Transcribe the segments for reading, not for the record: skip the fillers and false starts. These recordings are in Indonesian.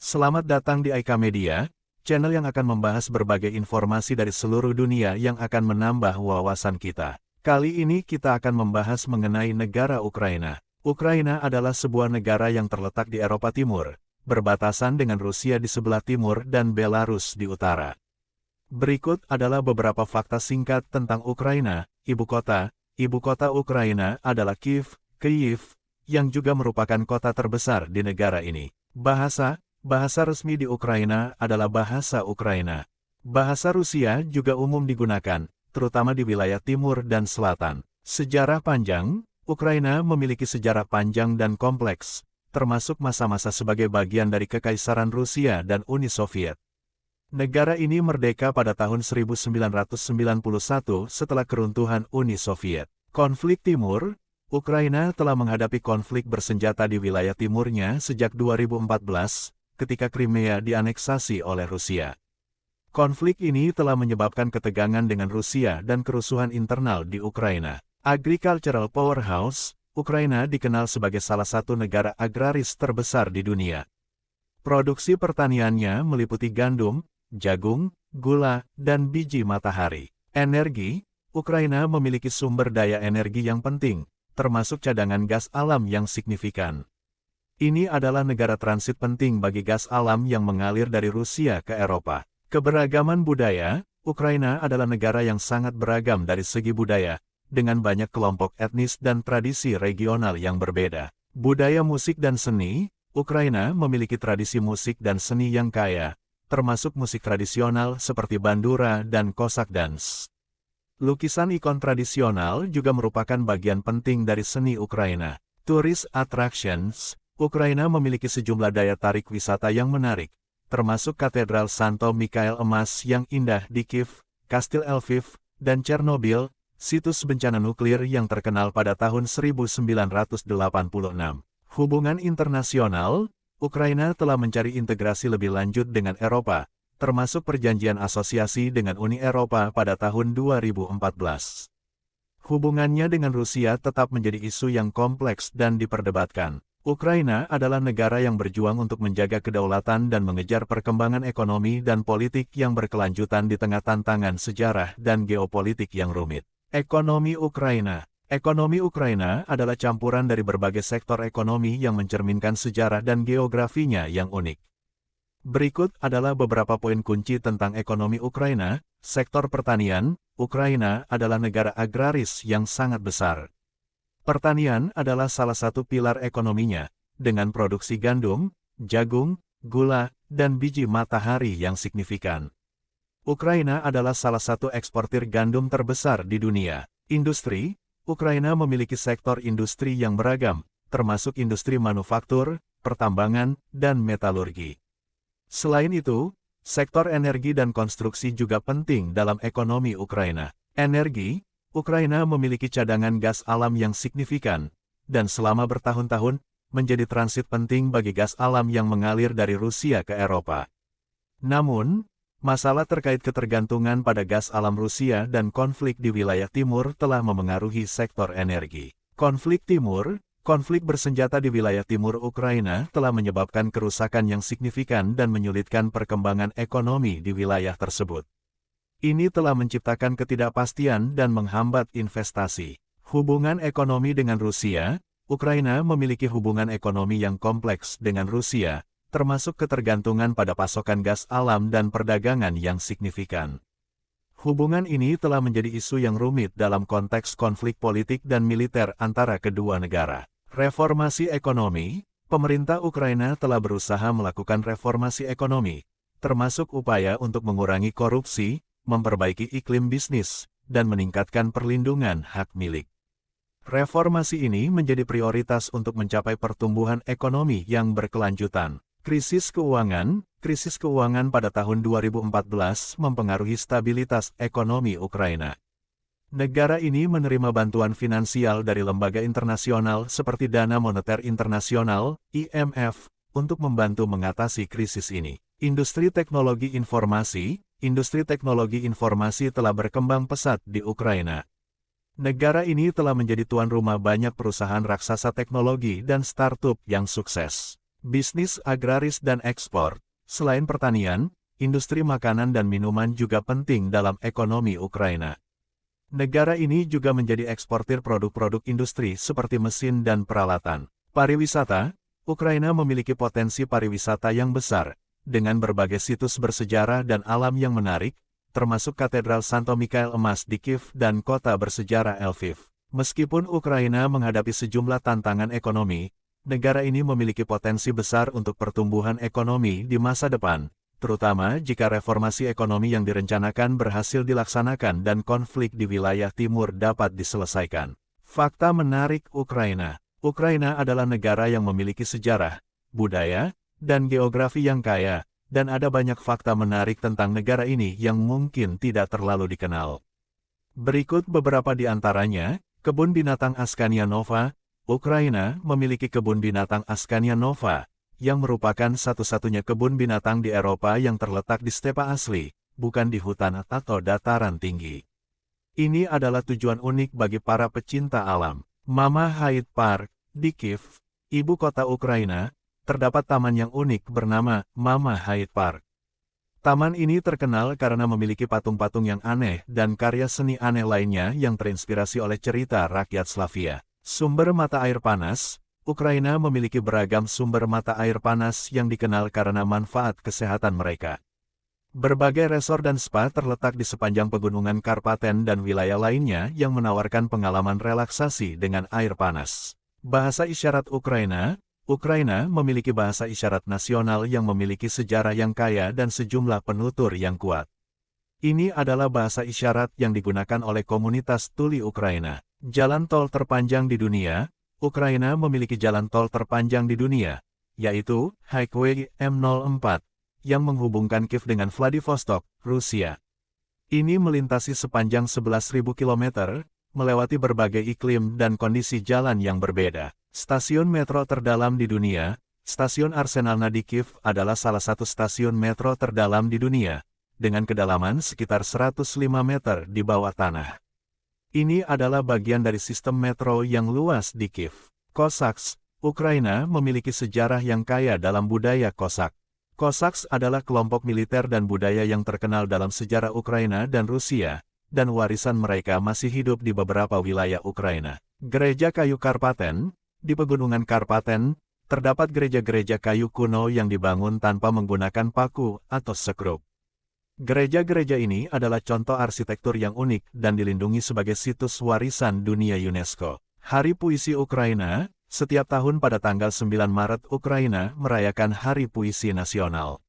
Selamat datang di Aika Media, channel yang akan membahas berbagai informasi dari seluruh dunia yang akan menambah wawasan kita. Kali ini kita akan membahas mengenai negara Ukraina. Ukraina adalah sebuah negara yang terletak di Eropa Timur, berbatasan dengan Rusia di sebelah timur dan Belarus di utara. Berikut adalah beberapa fakta singkat tentang Ukraina. Ibu kota Ukraina adalah Kyiv, yang juga merupakan kota terbesar di negara ini. Bahasa resmi di Ukraina adalah bahasa Ukraina. Bahasa Rusia juga umum digunakan, terutama di wilayah timur dan selatan. Sejarah panjang, Ukraina memiliki sejarah panjang dan kompleks, termasuk masa-masa sebagai bagian dari Kekaisaran Rusia dan Uni Soviet. Negara ini merdeka pada tahun 1991 setelah keruntuhan Uni Soviet. Konflik Timur, Ukraina telah menghadapi konflik bersenjata di wilayah timurnya sejak 2014, ketika Crimea dianeksasi oleh Rusia. Konflik ini telah menyebabkan ketegangan dengan Rusia dan kerusuhan internal di Ukraina. Agricultural powerhouse, Ukraina dikenal sebagai salah satu negara agraris terbesar di dunia. Produksi pertaniannya meliputi gandum, jagung, gula, dan biji matahari. Energi, Ukraina memiliki sumber daya energi yang penting, termasuk cadangan gas alam yang signifikan. Ini adalah negara transit penting bagi gas alam yang mengalir dari Rusia ke Eropa. Keberagaman budaya, Ukraina adalah negara yang sangat beragam dari segi budaya, dengan banyak kelompok etnis dan tradisi regional yang berbeda. Budaya musik dan seni, Ukraina memiliki tradisi musik dan seni yang kaya, termasuk musik tradisional seperti bandura dan Cossack dance. Lukisan ikon tradisional juga merupakan bagian penting dari seni Ukraina. Tourist attractions, Ukraina memiliki sejumlah daya tarik wisata yang menarik, termasuk Katedral Santo Mikhail Emas yang indah di Kyiv, Kastil Lviv, dan Chernobyl, situs bencana nuklir yang terkenal pada tahun 1986. Hubungan internasional, Ukraina telah mencari integrasi lebih lanjut dengan Eropa, termasuk perjanjian asosiasi dengan Uni Eropa pada tahun 2014. Hubungannya dengan Rusia tetap menjadi isu yang kompleks dan diperdebatkan. Ukraina adalah negara yang berjuang untuk menjaga kedaulatan dan mengejar perkembangan ekonomi dan politik yang berkelanjutan di tengah tantangan sejarah dan geopolitik yang rumit. Ekonomi Ukraina. Ekonomi Ukraina adalah campuran dari berbagai sektor ekonomi yang mencerminkan sejarah dan geografinya yang unik. Berikut adalah beberapa poin kunci tentang ekonomi Ukraina. Sektor pertanian, Ukraina adalah negara agraris yang sangat besar. Pertanian adalah salah satu pilar ekonominya, dengan produksi gandum, jagung, gula, dan biji matahari yang signifikan. Ukraina adalah salah satu eksportir gandum terbesar di dunia. Industri, Ukraina memiliki sektor industri yang beragam, termasuk industri manufaktur, pertambangan, dan metalurgi. Selain itu, sektor energi dan konstruksi juga penting dalam ekonomi Ukraina. Energi, Ukraina memiliki cadangan gas alam yang signifikan, dan selama bertahun-tahun, menjadi transit penting bagi gas alam yang mengalir dari Rusia ke Eropa. Namun, masalah terkait ketergantungan pada gas alam Rusia dan konflik di wilayah timur telah memengaruhi sektor energi. Konflik bersenjata di wilayah timur Ukraina telah menyebabkan kerusakan yang signifikan dan menyulitkan perkembangan ekonomi di wilayah tersebut. Ini telah menciptakan ketidakpastian dan menghambat investasi. Hubungan ekonomi dengan Rusia, Ukraina memiliki hubungan ekonomi yang kompleks dengan Rusia, termasuk ketergantungan pada pasokan gas alam dan perdagangan yang signifikan. Hubungan ini telah menjadi isu yang rumit dalam konteks konflik politik dan militer antara kedua negara. Reformasi ekonomi, pemerintah Ukraina telah berusaha melakukan reformasi ekonomi, termasuk upaya untuk mengurangi korupsi, memperbaiki iklim bisnis, dan meningkatkan perlindungan hak milik. Reformasi ini menjadi prioritas untuk mencapai pertumbuhan ekonomi yang berkelanjutan. Krisis keuangan pada tahun 2014 mempengaruhi stabilitas ekonomi Ukraina. Negara ini menerima bantuan finansial dari lembaga internasional seperti Dana Moneter Internasional, IMF, untuk membantu mengatasi krisis ini. Industri teknologi informasi telah berkembang pesat di Ukraina. Negara ini telah menjadi tuan rumah banyak perusahaan raksasa teknologi dan startup yang sukses. Bisnis agraris dan ekspor. Selain pertanian, industri makanan dan minuman juga penting dalam ekonomi Ukraina. Negara ini juga menjadi eksportir produk-produk industri seperti mesin dan peralatan. Pariwisata, Ukraina memiliki potensi pariwisata yang besar, dengan berbagai situs bersejarah dan alam yang menarik, termasuk Katedral Santo Mikhail Emas di Kiev dan kota bersejarah Lviv. Meskipun Ukraina menghadapi sejumlah tantangan ekonomi, negara ini memiliki potensi besar untuk pertumbuhan ekonomi di masa depan, terutama jika reformasi ekonomi yang direncanakan berhasil dilaksanakan dan konflik di wilayah timur dapat diselesaikan. Fakta menarik Ukraina. Ukraina adalah negara yang memiliki sejarah, budaya, dan geografi yang kaya, dan ada banyak fakta menarik tentang negara ini yang mungkin tidak terlalu dikenal. Berikut beberapa di antaranya. Kebun binatang Askania Nova. Ukraina memiliki kebun binatang Askania Nova, yang merupakan satu-satunya kebun binatang di Eropa yang terletak di stepa asli, bukan di hutan atau dataran tinggi. Ini adalah tujuan unik bagi para pecinta alam. Mama Hyde Park, di Kiev, ibu kota Ukraina, terdapat taman yang unik bernama Mama Hyde Park. Taman ini terkenal karena memiliki patung-patung yang aneh dan karya seni aneh lainnya yang terinspirasi oleh cerita rakyat Slavia. Sumber mata air panas. Ukraina memiliki beragam sumber mata air panas yang dikenal karena manfaat kesehatan mereka. Berbagai resor dan spa terletak di sepanjang pegunungan Karpaten dan wilayah lainnya yang menawarkan pengalaman relaksasi dengan air panas. Bahasa isyarat Ukraina. Ukraina memiliki bahasa isyarat nasional yang memiliki sejarah yang kaya dan sejumlah penutur yang kuat. Ini adalah bahasa isyarat yang digunakan oleh komunitas tuli Ukraina. Jalan tol terpanjang di dunia. Ukraina memiliki jalan tol terpanjang di dunia, yaitu Highway M04, yang menghubungkan Kiev dengan Vladivostok, Rusia. Ini melintasi sepanjang 11.000 km, melewati berbagai iklim dan kondisi jalan yang berbeda. Stasiun metro terdalam di dunia. Stasiun Arsenalna di Kiev adalah salah satu stasiun metro terdalam di dunia, dengan kedalaman sekitar 105 meter di bawah tanah. Ini adalah bagian dari sistem metro yang luas di Kiev. Cossacks. Ukraina memiliki sejarah yang kaya dalam budaya Cossack. Cossacks adalah kelompok militer dan budaya yang terkenal dalam sejarah Ukraina dan Rusia, dan warisan mereka masih hidup di beberapa wilayah Ukraina. Gereja kayu Karpaten. Di pegunungan Karpaten, terdapat gereja-gereja kayu kuno yang dibangun tanpa menggunakan paku atau sekrup. Gereja-gereja ini adalah contoh arsitektur yang unik dan dilindungi sebagai situs warisan dunia UNESCO. Hari Puisi Ukraina. Setiap tahun pada tanggal 9 Maret Ukraina merayakan Hari Puisi Nasional.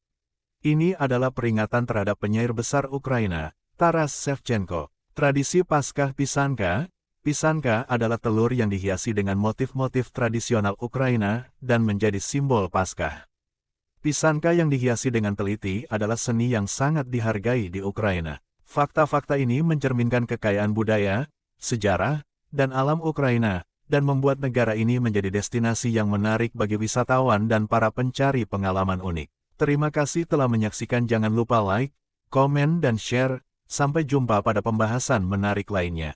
Ini adalah peringatan terhadap penyair besar Ukraina, Taras Shevchenko. Tradisi Paskah Pisanka. Pisanka adalah telur yang dihiasi dengan motif-motif tradisional Ukraina dan menjadi simbol Paskah. Pisanka yang dihiasi dengan teliti adalah seni yang sangat dihargai di Ukraina. Fakta-fakta ini mencerminkan kekayaan budaya, sejarah, dan alam Ukraina, dan membuat negara ini menjadi destinasi yang menarik bagi wisatawan dan para pencari pengalaman unik. Terima kasih telah menyaksikan. Jangan lupa like, komen, dan share. Sampai jumpa pada pembahasan menarik lainnya.